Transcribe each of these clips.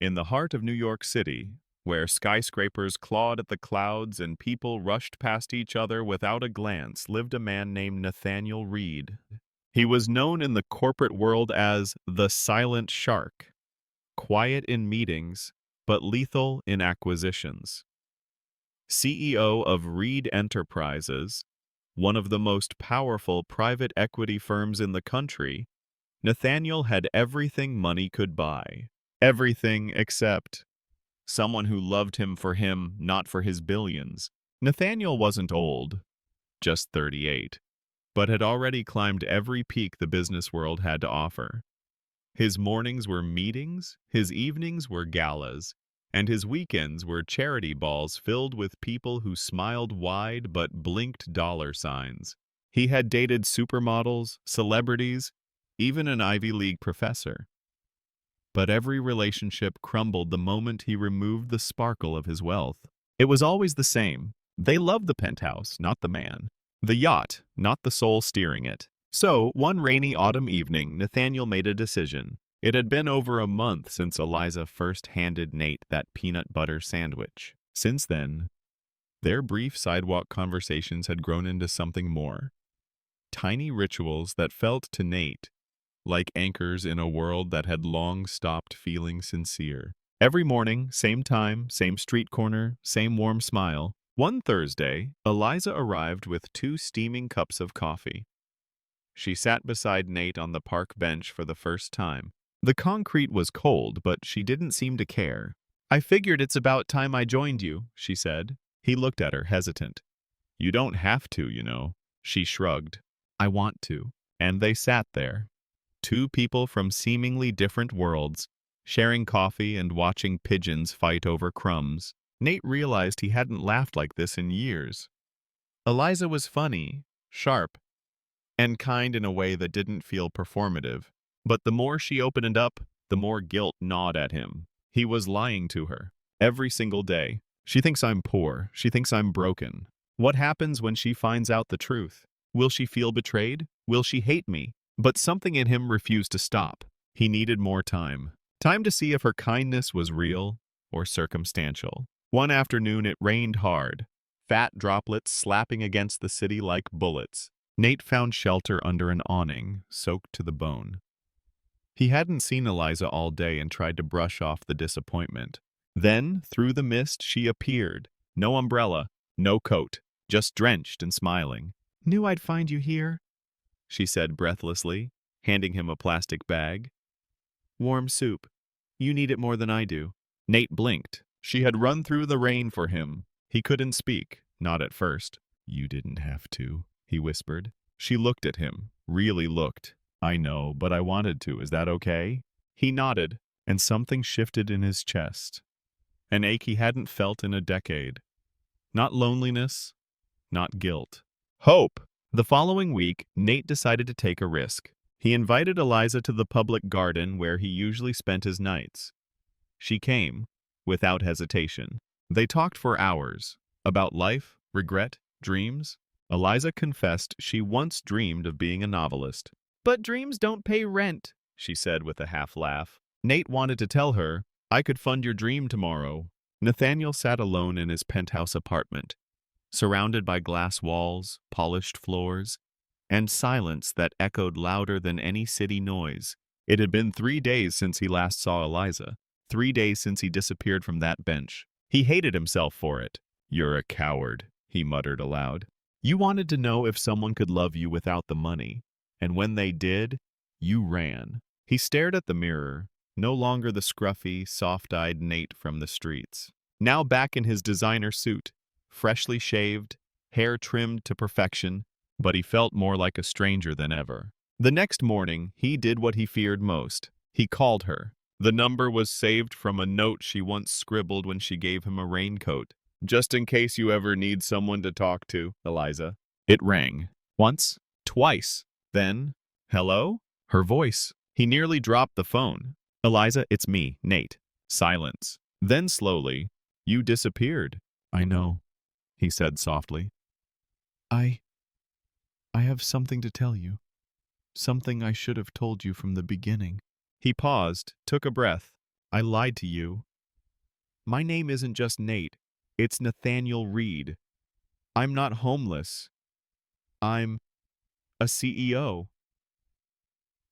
In the heart of New York City, where skyscrapers clawed at the clouds and people rushed past each other without a glance, lived a man named Nathaniel Reed. He was known in the corporate world as the Silent Shark, quiet in meetings, but lethal in acquisitions. CEO of Reed Enterprises, one of the most powerful private equity firms in the country, Nathaniel had everything money could buy. Everything except someone who loved him for him, not for his billions. Nathaniel wasn't old, just 38, but had already climbed every peak the business world had to offer. His mornings were meetings, his evenings were galas, and his weekends were charity balls filled with people who smiled wide but blinked dollar signs. He had dated supermodels, celebrities, even an Ivy League professor. But every relationship crumbled the moment he removed the sparkle of his wealth. It was always the same. They loved the penthouse, not the man. The yacht, not the soul steering it. So, one rainy autumn evening, Nathaniel made a decision. It had been over a month since Eliza first handed Nate that peanut butter sandwich. Since then, their brief sidewalk conversations had grown into something more. Tiny rituals that felt to Nate like anchors in a world that had long stopped feeling sincere. Every morning, same time, same street corner, same warm smile. One Thursday, Eliza arrived with 2 steaming cups of coffee. She sat beside Nate on the park bench for the first time. The concrete was cold, but she didn't seem to care. "I figured it's about time I joined you," she said. He looked at her, hesitant. "You don't have to, you know." She shrugged. "I want to." And they sat there. 2 people from seemingly different worlds, sharing coffee and watching pigeons fight over crumbs. Nate realized he hadn't laughed like this in years. Eliza was funny, sharp, and kind in a way that didn't feel performative. But the more she opened up, the more guilt gnawed at him. He was lying to her. Every single day. "She thinks I'm poor. She thinks I'm broken." What happens when she finds out the truth? Will she feel betrayed? Will she hate me? But something in him refused to stop. He needed more time. Time to see if her kindness was real or circumstantial. One afternoon it rained hard, fat droplets slapping against the city like bullets. Nate found shelter under an awning, soaked to the bone. He hadn't seen Eliza all day and tried to brush off the disappointment. Then, through the mist, she appeared. No umbrella, no coat, just drenched and smiling. "Knew I'd find you here," she said breathlessly, handing him a plastic bag. "Warm soup. You need it more than I do." Nate blinked. She had run through the rain for him. He couldn't speak, not at first. "You didn't have to," he whispered. She looked at him, really looked. "I know, but I wanted to. Is that okay?" He nodded, and something shifted in his chest. An ache he hadn't felt in a decade. Not loneliness, not guilt. Hope. The following week, Nate decided to take a risk. He invited Eliza to the public garden where he usually spent his nights. She came, without hesitation. They talked for hours, about life, regret, dreams. Eliza confessed she once dreamed of being a novelist. "But dreams don't pay rent," she said with a half laugh. Nate wanted to tell her, "I could fund your dream tomorrow." Nathaniel sat alone in his penthouse apartment, surrounded by glass walls, polished floors, and silence that echoed louder than any city noise. It had been 3 days since he last saw Eliza, 3 days since he disappeared from that bench. He hated himself for it. "You're a coward," he muttered aloud. "You wanted to know if someone could love you without the money, and when they did, you ran." He stared at the mirror, no longer the scruffy, soft-eyed Nate from the streets. Now back in his designer suit, freshly shaved, hair trimmed to perfection, but he felt more like a stranger than ever. The next morning, he did what he feared most. He called her. The number was saved from a note she once scribbled when she gave him a raincoat. "Just in case you ever need someone to talk to, Eliza." It rang. Once, twice. Then, "Hello?" Her voice. He nearly dropped the phone. "Eliza, it's me, Nate." Silence. Then slowly, "You disappeared." "I know," he said softly. I I have something to tell you. Something I should have told you from the beginning." He paused, took a breath. I lied to you. My name isn't just Nate. It's Nathaniel Reed. I'm not homeless. I'm a CEO.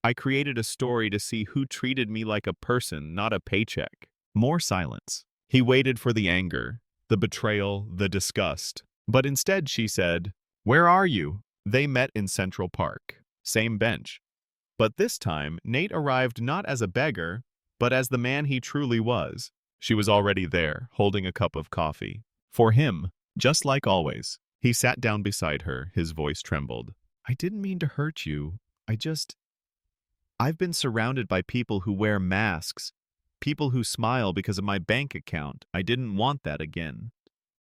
I created a story to see who treated me like a person, not a paycheck. More silence. He waited for the anger, the betrayal, the disgust. But instead she said, "Where are you?" They met in Central Park. Same bench. But this time, Nate arrived not as a beggar, but as the man he truly was. She was already there, holding a cup of coffee. For him, just like always, he sat down beside her, his voice trembled. "I didn't mean to hurt you. I've been surrounded by people who wear masks, people who smile because of my bank account. I didn't want that again."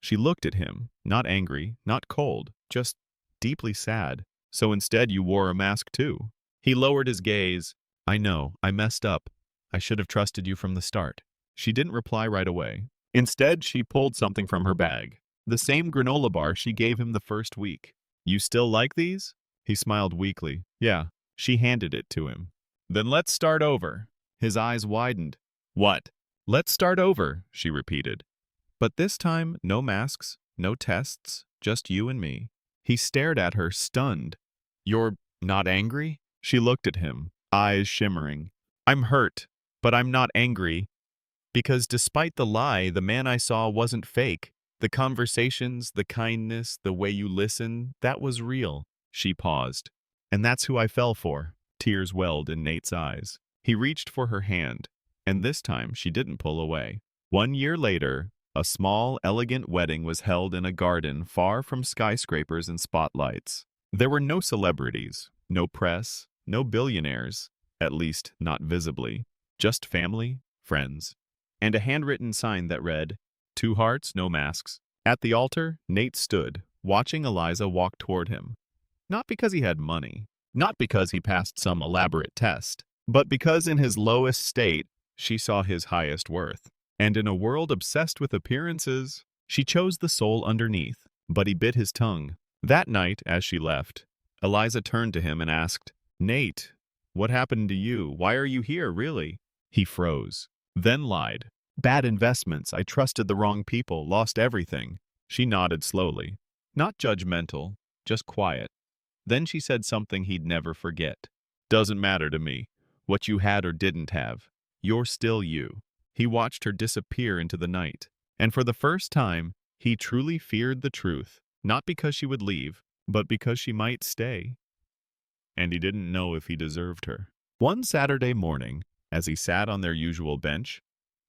She looked at him, not angry, not cold, just deeply sad. "So instead you wore a mask too." He lowered his gaze. "I know, I messed up. I should have trusted you from the start." She didn't reply right away. Instead, she pulled something from her bag. The same granola bar she gave him the first week. "You still like these?" He smiled weakly. "Yeah." She handed it to him. "Then let's start over." His eyes widened. "What?" "Let's start over," she repeated. "But this time, no masks, no tests, just you and me." He stared at her, stunned. "You're not angry?" She looked at him, eyes shimmering. "I'm hurt, but I'm not angry. Because despite the lie, the man I saw wasn't fake. The conversations, the kindness, the way you listen, that was real." She paused. "And that's who I fell for." Tears welled in Nate's eyes. He reached for her hand, and this time she didn't pull away. 1 year later, a small, elegant wedding was held in a garden far from skyscrapers and spotlights. There were no celebrities, no press, no billionaires, at least not visibly. Just family, friends, and a handwritten sign that read, "Two hearts, no masks." At the altar, Nate stood, watching Eliza walk toward him. Not because he had money, not because he passed some elaborate test, but because in his lowest state, she saw his highest worth. And in a world obsessed with appearances, she chose the soul underneath, but he bit his tongue. That night, as she left, Eliza turned to him and asked, "Nate, what happened to you? Why are you here, really?" He froze, then lied. "Bad investments. I trusted the wrong people, lost everything." She nodded slowly. Not judgmental, just quiet. Then she said something he'd never forget. "Doesn't matter to me what you had or didn't have. You're still you." He watched her disappear into the night, and for the first time, he truly feared the truth, not because she would leave, but because she might stay. And he didn't know if he deserved her. One Saturday morning, as he sat on their usual bench,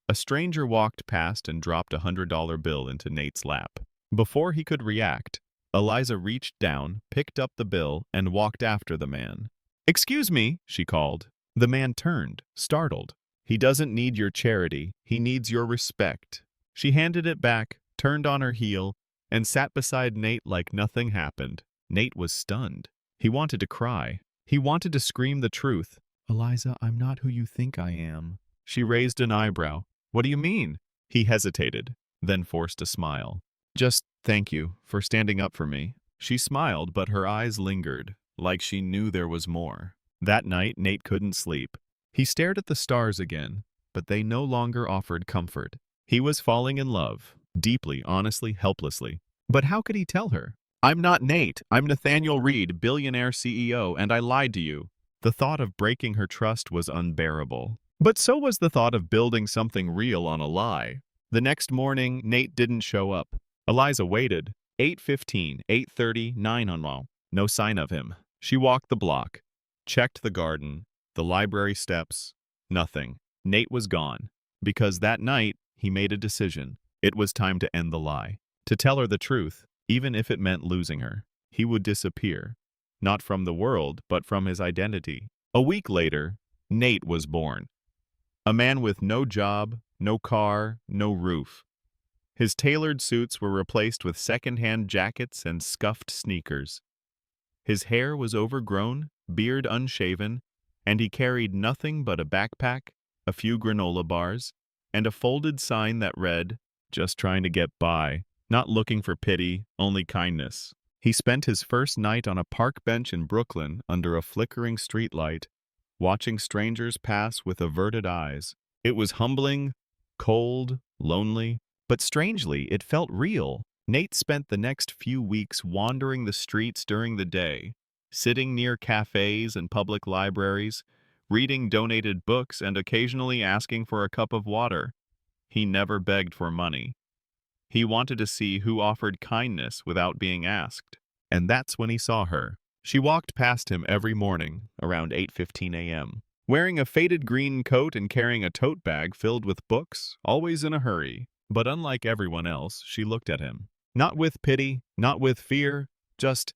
a stranger walked past and dropped $100 bill into Nate's lap. Before he could react, Eliza reached down, picked up the bill, and walked after the man. "Excuse me," she called. The man turned, startled. "He doesn't need your charity. He needs your respect." She handed it back, turned on her heel, and sat beside Nate like nothing happened. Nate was stunned. He wanted to cry. He wanted to scream the truth. "Eliza, I'm not who you think I am." She raised an eyebrow. "What do you mean?" He hesitated, then forced a smile. "Just thank you for standing up for me." She smiled, but her eyes lingered, like she knew there was more. That night, Nate couldn't sleep. He stared at the stars again, but they no longer offered comfort. He was falling in love, deeply, honestly, helplessly. But how could he tell her? "I'm not Nate. I'm Nathaniel Reed, billionaire CEO, and I lied to you." The thought of breaking her trust was unbearable. But so was the thought of building something real on a lie. The next morning, Nate didn't show up. Eliza waited. 8:15, 8:30, 9 on wall. No sign of him. She walked the block, checked the garden, the library steps. Nothing. Nate was gone. Because that night, he made a decision. It was time to end the lie. To tell her the truth, even if it meant losing her. He would disappear. Not from the world, but from his identity. A week later, Nate was born. A man with no job, no car, no roof. His tailored suits were replaced with second-hand jackets and scuffed sneakers. His hair was overgrown, beard unshaven, and he carried nothing but a backpack, a few granola bars, and a folded sign that read, "Just trying to get by, not looking for pity, only kindness." He spent his first night on a park bench in Brooklyn under a flickering streetlight, watching strangers pass with averted eyes. It was humbling, cold, lonely, but strangely, it felt real. Nate spent the next few weeks wandering the streets during the day, sitting near cafes and public libraries, reading donated books and occasionally asking for a cup of water. He never begged for money. He wanted to see who offered kindness without being asked. And that's when he saw her. She walked past him every morning around 8:15 a.m., wearing a faded green coat and carrying a tote bag filled with books, always in a hurry. But unlike everyone else, she looked at him. Not with pity, not with fear, just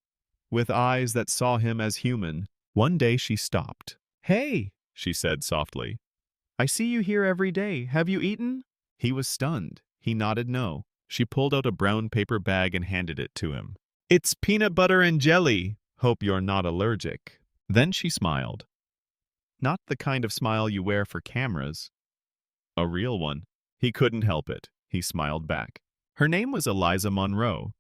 with eyes that saw him as human. One day she stopped. "Hey," she said softly. "I see you here every day. Have you eaten?" He was stunned. He nodded no. She pulled out a brown paper bag and handed it to him. "It's peanut butter and jelly. Hope you're not allergic." Then she smiled. Not the kind of smile you wear for cameras. A real one. He couldn't help it. He smiled back. Her name was Eliza Monroe.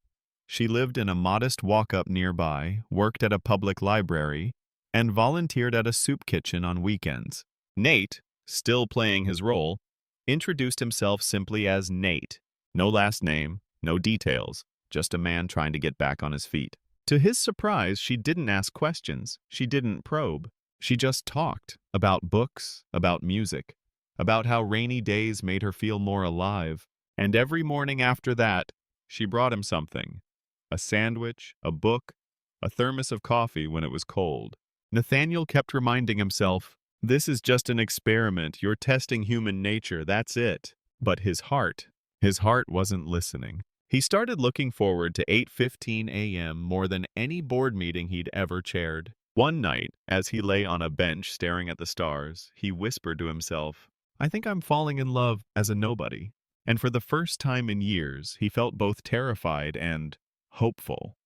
She lived in a modest walk-up nearby, worked at a public library, and volunteered at a soup kitchen on weekends. Nate, still playing his role, introduced himself simply as Nate. No last name, no details, just a man trying to get back on his feet. To his surprise, she didn't ask questions. She didn't probe. She just talked about books, about music, about how rainy days made her feel more alive. And every morning after that, she brought him something. A sandwich, a book, a thermos of coffee when it was cold. Nathaniel kept reminding himself, "This is just an experiment. You're testing human nature, that's it." But his heart wasn't listening. He started looking forward to 8:15 a.m. more than any board meeting he'd ever chaired. One night, as he lay on a bench staring at the stars, he whispered to himself, "I think I'm falling in love as a nobody." And for the first time in years, he felt both terrified and hopeful.